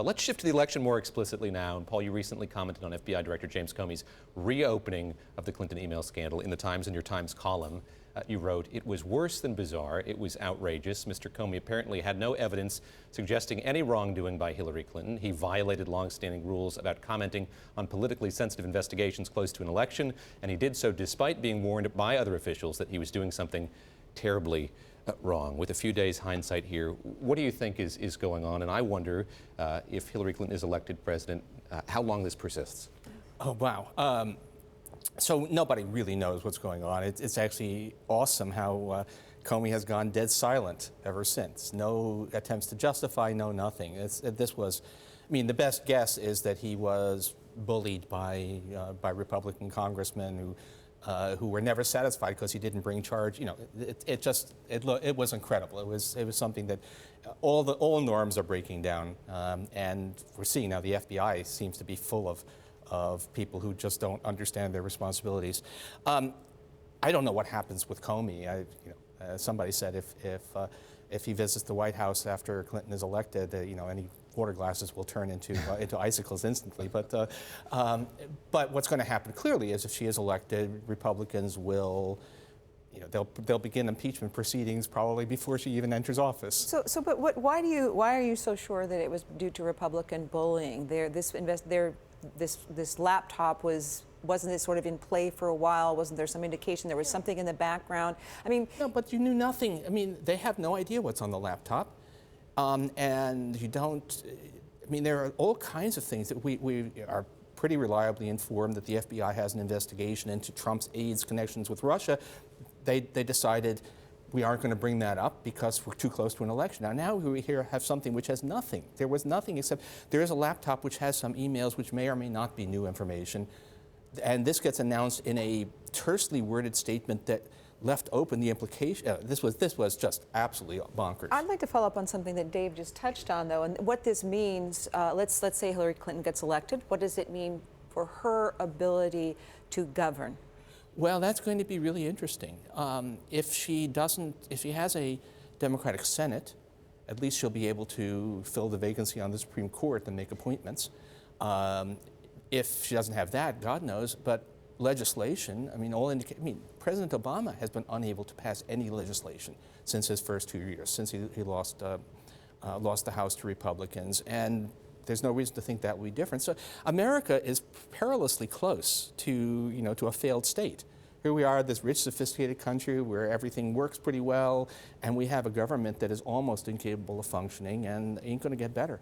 Let's shift to the election more explicitly now. And Paul, you recently commented on FBI Director James Comey's reopening of the Clinton email scandal in the Times, in your Times column. You wrote, "It was worse than bizarre. It was outrageous. Mr. Comey apparently had no evidence suggesting any wrongdoing by Hillary Clinton. He violated longstanding rules about commenting on politically sensitive investigations close to an election, and he did so despite being warned by other officials that he was doing something terribly wrong." With a few days hindsight here, what do you think is going on? And I wonder if Hillary Clinton is elected president, how long this persists. Oh, wow. So nobody really knows what's going on. It's actually awesome how Comey has gone dead silent ever since. No attempts to justify, no nothing. The best guess is that he was bullied by Republican congressmen who were never satisfied because he didn't bring charge. It was incredible. It was something that all norms are breaking down, and we're seeing now the FBI seems to be full of people who just don't understand their responsibilities. I don't know what happens with Comey. Somebody said if he visits the White House after Clinton is elected, any water glasses will turn into icicles instantly. But what's going to happen clearly is if she is elected, Republicans will, they'll begin impeachment proceedings probably before she even enters office. But why are you so sure that it was due to Republican bullying? This laptop wasn't it sort of in play for a while? Wasn't there some indication there was something in the background? No, but you knew nothing. They have no idea what's on the laptop. And you don't, there are all kinds of things that we are pretty reliably informed that the FBI has an investigation into Trump's aides' connections with Russia. They decided we aren't going to bring that up because we're too close to an election. Now we have something which has nothing. There was nothing except there is a laptop which has some emails which may or may not be new information. And this gets announced in a tersely worded statement that left open the implication. This was just absolutely bonkers. I'd like to follow up on something that Dave just touched on, though, and what this means. Let's say Hillary Clinton gets elected. What does it mean for her ability to govern? Well, that's going to be really interesting. If she has a Democratic Senate, at least she'll be able to fill the vacancy on the Supreme Court and make appointments. If she doesn't have that, God knows, but legislation, President Obama has been unable to pass any legislation since his first 2 years, since he lost the House to Republicans, and there's no reason to think that will be different. So America is perilously close to a failed state. Here we are, this rich, sophisticated country where everything works pretty well, and we have a government that is almost incapable of functioning and ain't going to get better.